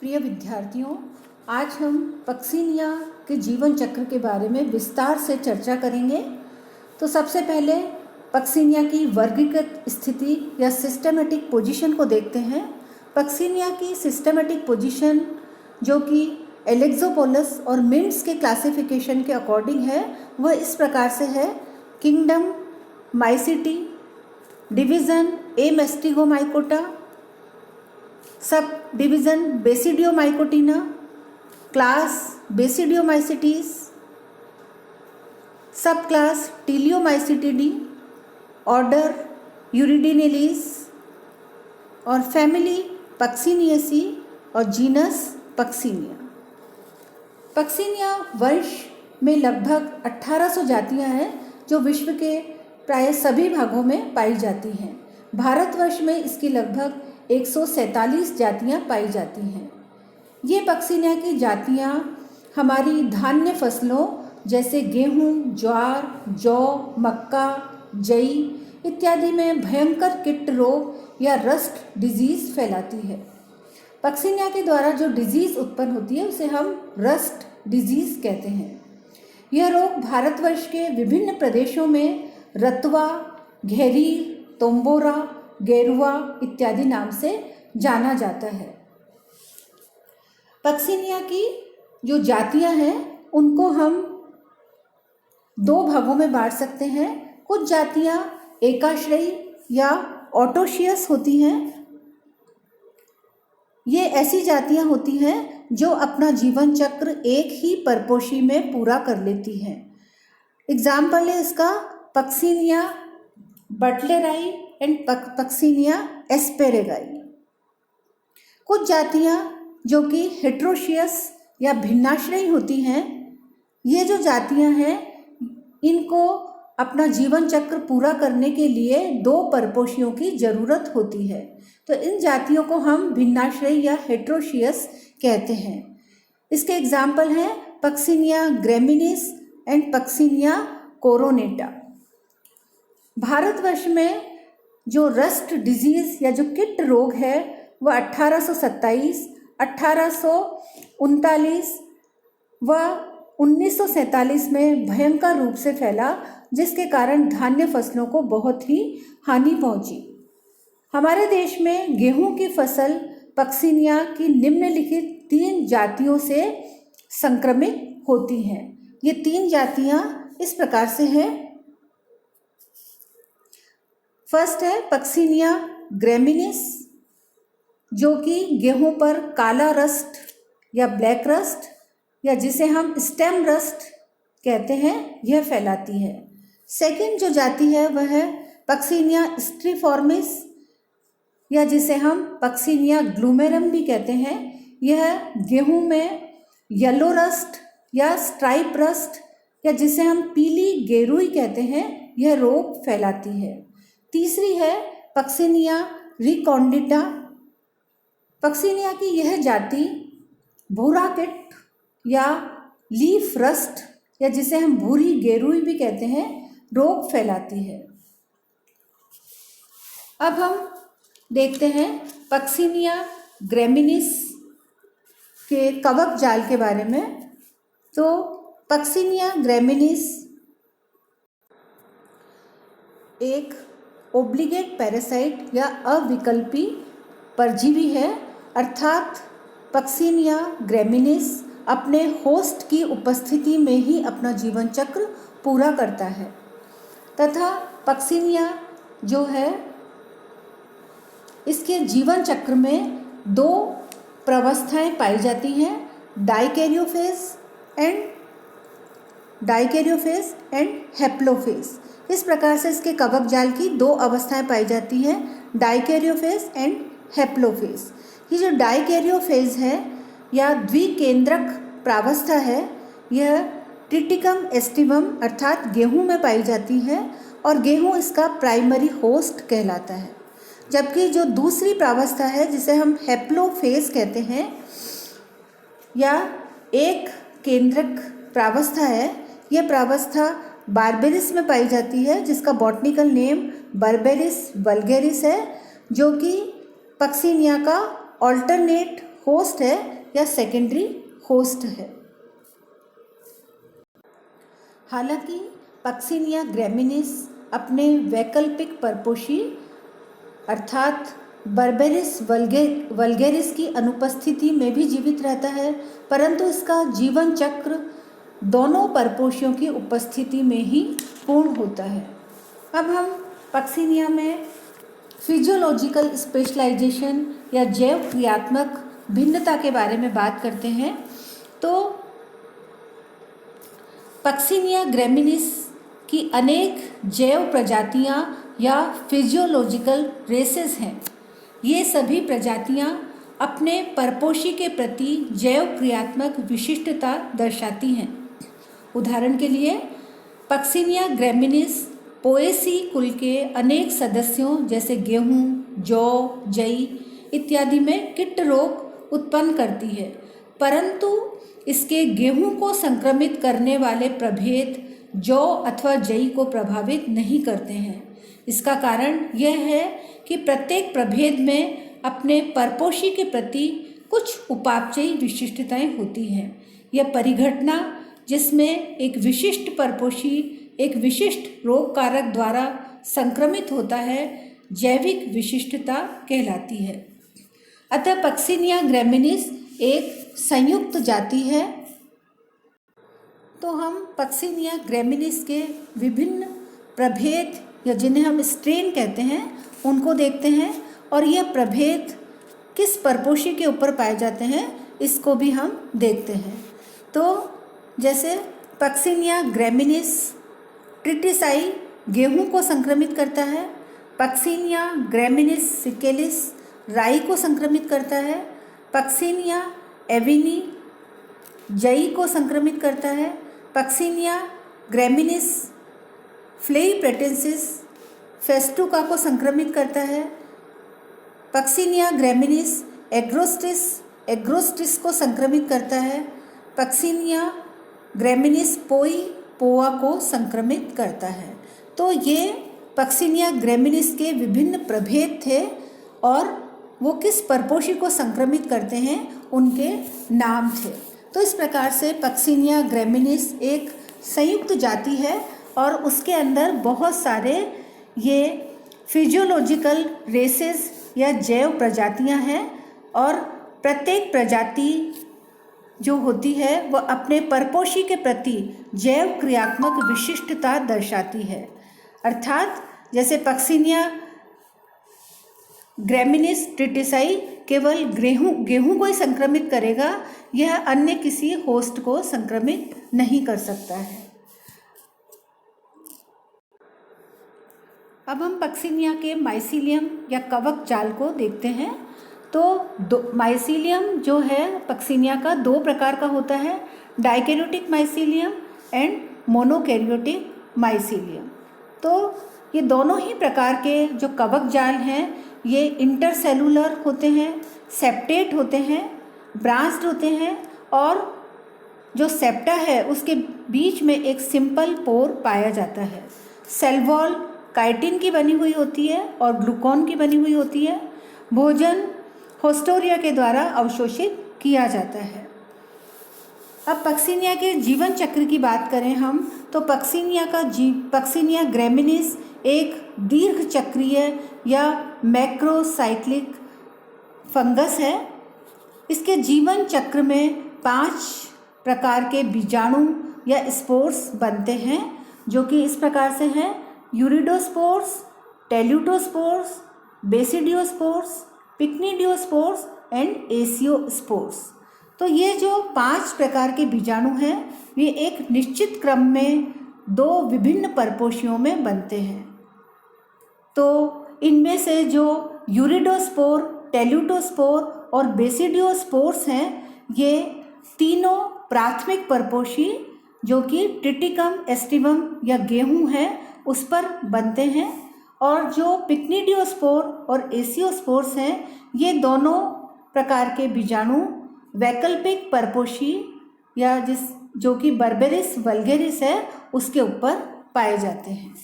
प्रिय विद्यार्थियों, आज हम पक्सिनिया के जीवन चक्र के बारे में विस्तार से चर्चा करेंगे। तो सबसे पहले पक्सिनिया की वर्गीकृत स्थिति या सिस्टमेटिक पोजीशन को देखते हैं। पक्सिनिया की सिस्टमेटिक पोजीशन जो कि एलेक्सोपोलस और मिम्स के क्लासिफिकेशन के अकॉर्डिंग है, वह इस प्रकार से है: किंगडम माइसिटी, डिवीज़न ए मैस्टिगोमाइकोटा, सब डिवीज़न बेसिडियोमाइकोटिना, क्लास बेसिडियोमाइसिटीज, सब क्लास टीलियोमाइसिटिडी, ऑर्डर यूरिडिनेलिस और फैमिली पक्सिनिएसी और जीनस पक्सिनिया। पक्सिनिया वंश में लगभग 1800 जातियां हैं जो विश्व के प्राय सभी भागों में पाई जाती हैं। भारतवर्ष में इसकी लगभग 147 जातियां पाई जाती हैं। ये पक्सिनिया की जातियां हमारी धान्य फसलों जैसे गेहूं, ज्वार, जौ, मक्का, जई इत्यादि में भयंकर कीट रोग या रस्ट डिजीज़ फैलाती है। पक्सिनिया के द्वारा जो डिजीज़ उत्पन्न होती है उसे हम रस्ट डिजीज़ कहते हैं। यह रोग भारतवर्ष के विभिन्न प्रदेशों में रतवा, घेरीर, तोम्बोरा, गेरुआ इत्यादि नाम से जाना जाता है। पक्सिनिया की जो जातियां हैं उनको हम दो भागों में बांट सकते हैं। कुछ जातियां एकाश्रयी या ऑटोशियस होती हैं। ये ऐसी जातियां होती हैं जो अपना जीवन चक्र एक ही परपोषी में पूरा कर लेती हैं। एग्जाम्पल है इसका पक्सिनिया बटलेराई एंड पक्सिनिया एस्पेरेगाई। कुछ जातियां जो कि हेट्रोशियस या भिन्नाश्रयी होती हैं, ये जो जातियां हैं इनको अपना जीवन चक्र पूरा करने के लिए दो परपोषियों की ज़रूरत होती है। तो इन जातियों को हम भिन्नाश्रयी या हेट्रोशियस कहते हैं। इसके एग्जाम्पल हैं पक्सिनिया ग्रेमिनिस एंड पक्सिनिया कोरोनेटा। भारतवर्ष में जो रस्ट डिजीज़ या जो कीट रोग है वह 1827, 1839 व 1947 में भयंकर रूप से फैला, जिसके कारण धान्य फसलों को बहुत ही हानि पहुंची। हमारे देश में गेहूं की फसल पक्सिनिया की निम्नलिखित 3 जातियों से संक्रमित होती हैं। ये 3 जातियां इस प्रकार से हैं। फर्स्ट है पक्सिनिया ग्रेमिनिस जो कि गेहूं पर काला रस्ट या ब्लैक रस्ट या जिसे हम स्टेम रस्ट कहते हैं, यह फैलाती है। सेकंड जो जाति है वह है पक्सिनिया स्ट्रीफॉर्मिस या जिसे हम पक्सिनिया ग्लूमेरम भी कहते हैं। यह गेहूं में येलो रस्ट या स्ट्राइप रस्ट या जिसे हम पीली गेरुई कहते हैं, यह रोग फैलाती है। तीसरी है पक्सिनिया रिकॉन्डिटा। पक्सिनिया की यह जाति भूरा कीट या लीफ रस्ट या जिसे हम भूरी गेरुई भी कहते हैं, रोग फैलाती है। अब हम देखते हैं पक्सिनिया ग्रेमिनिस के कवक जाल के बारे में। तो पक्सिनिया ग्रेमिनिस एक ओब्लिगेट पैरासाइट या अविकल्पी परजीवी है, अर्थात पक्सिनिया ग्रेमिनिस अपने होस्ट की उपस्थिति में ही अपना जीवन चक्र पूरा करता है। तथा पक्सिनिया जो है इसके जीवन चक्र में 2 प्रावस्थाएं पाई जाती हैं, डाइकैरियोफेज एंड हैप्लोफेज। इस प्रकार से इसके कवक जाल की 2 अवस्थाएं पाई जाती हैं, डाइकैरियोफेज एंड हैप्लोफेज। ये जो डाइकैरियोफेज है या द्विकेंद्रक प्रावस्था है, यह ट्रिटिकम एस्टिवम अर्थात गेहूं में पाई जाती है और गेहूं इसका प्राइमरी होस्ट कहलाता है। जबकि जो दूसरी प्रावस्था है जिसे हम हैप्लोफेज कहते हैं या एक केंद्रक प्रावस्था है, यह प्रावस्था बारबेरिस में पाई जाती है, जिसका बॉटनिकल नेम बर्बेरिस वल्गेरिस है, जो कि पक्सिनिया का ऑल्टरनेट होस्ट है या सेकेंडरी होस्ट है। हालांकि पक्सिनिया ग्रैमिनिस अपने वैकल्पिक परपोषी अर्थात बर्बेरिस वल्गेरिस की अनुपस्थिति में भी जीवित रहता है, परंतु इसका जीवन चक्र दोनों परपोषियों की उपस्थिति में ही पूर्ण होता है। अब हम पक्सिनिया में फिजियोलॉजिकल स्पेशलाइजेशन या जैव क्रियात्मक भिन्नता के बारे में बात करते हैं। तो पक्सिनिया ग्रैमिनिस की अनेक जैव प्रजातियां या फिजियोलॉजिकल रेसेस हैं। ये सभी प्रजातियां अपने परपोषी के प्रति जैव क्रियात्मक विशिष्टता दर्शाती हैं। उदाहरण के लिए पक्सिनिया ग्रैमिनिस पोएसी कुल के अनेक सदस्यों जैसे गेहूं, जौ, जई इत्यादि में कीट रोग उत्पन्न करती है, परंतु इसके गेहूं को संक्रमित करने वाले प्रभेद जौ अथवा जई को प्रभावित नहीं करते हैं। इसका कारण यह है कि प्रत्येक प्रभेद में अपने परपोषी के प्रति कुछ उपापचयी विशिष्टताएं होती हैं। यह परिघटना जिसमें एक विशिष्ट परपोषी एक विशिष्ट रोग कारक द्वारा संक्रमित होता है, जैविक विशिष्टता कहलाती है। अतः पक्सिनिया ग्रैमिनिस एक संयुक्त जाति है। तो हम पक्सिनिया ग्रैमिनिस के विभिन्न प्रभेद या जिन्हें हम स्ट्रेन कहते हैं उनको देखते हैं, और यह प्रभेद किस परपोषी के ऊपर पाए जाते हैं इसको भी हम देखते हैं। तो जैसे पक्सिनिया ग्रैमिनिस ट्रिटिसाई गेहूं को संक्रमित करता है, पक्सिनिया ग्रैमिनिस सिकेलिस राई को संक्रमित करता है, पक्सिनिया एविनी जई को संक्रमित करता है, पक्सिनिया ग्रैमिनिस फ्लेई प्रेटेंसिस फेस्टुका को संक्रमित करता है, पक्सिनिया ग्रैमिनिस एग्रोस्टिस को संक्रमित करता है, पक्सिनिया ग्रैमिनिस पोआ को संक्रमित करता है। तो ये पक्सिनिया ग्रैमिनिस के विभिन्न प्रभेद थे और वो किस परपोषी को संक्रमित करते हैं उनके नाम थे। तो इस प्रकार से पक्सिनिया ग्रैमिनिस एक संयुक्त जाति है और उसके अंदर बहुत सारे ये फिजियोलॉजिकल रेसेस या जैव प्रजातियां हैं, और प्रत्येक प्रजाति जो होती है वह अपने परपोषी के प्रति जैव क्रियात्मक विशिष्टता दर्शाती है। अर्थात जैसे पक्सिनिया ग्रैमिनिस ट्रिटिसाई केवल गेहूं को ही संक्रमित करेगा, यह अन्य किसी होस्ट को संक्रमित नहीं कर सकता है। अब हम पक्सिनिया के माइसीलियम या कवक जाल को देखते हैं। तो माइसीलियम जो है पक्सिनिया का दो प्रकार का होता है, dikaryotic mycelium and monokaryotic mycelium. तो ये दोनों ही प्रकार के जो कवक जाल हैं ये इंटरसेलुलर होते हैं, सेप्टेट होते हैं, ब्रांच्ड होते हैं, और जो सेप्टा है उसके बीच में एक सिंपल पोर पाया जाता है। सेल वॉल काइटिन की बनी हुई होती है और ग्लूकॉन की बनी हुई होती है। भोजन होस्टोरिया के द्वारा अवशोषित किया जाता है। अब पक्सिनिया के जीवन चक्र की बात करें हम, तो पक्सिनिया ग्रैमिनिस एक दीर्घ चक्रीय या मैक्रोसाइक्लिक फंगस है। इसके जीवन चक्र में 5 प्रकार के बीजाणु या स्पोर्स बनते हैं, जो कि इस प्रकार से हैं: यूरिडोस्पोर्स, टेल्यूटोस्पोर्स, बेसिडियोस्पोर्स, पिक्निडियोस्पोर्स एंड एसियोस्पोर्स। तो ये जो 5 प्रकार के बीजाणु हैं ये एक निश्चित क्रम में 2 विभिन्न परपोषियों में बनते हैं। तो इनमें से जो यूरिडोस्पोर, टेल्यूटोस्पोर और बेसिडियोस्पोर्स हैं ये तीनों प्राथमिक परपोषी जो कि ट्रिटिकम एस्टिवम या गेहूं है उस पर बनते हैं, और जो पिक्निडियोस्पोर और एसियोस्पोर्स हैं ये दोनों प्रकार के बीजाणु वैकल्पिक परपोषी या जो कि बर्बेरिस वल्गेरिस है उसके ऊपर पाए जाते हैं।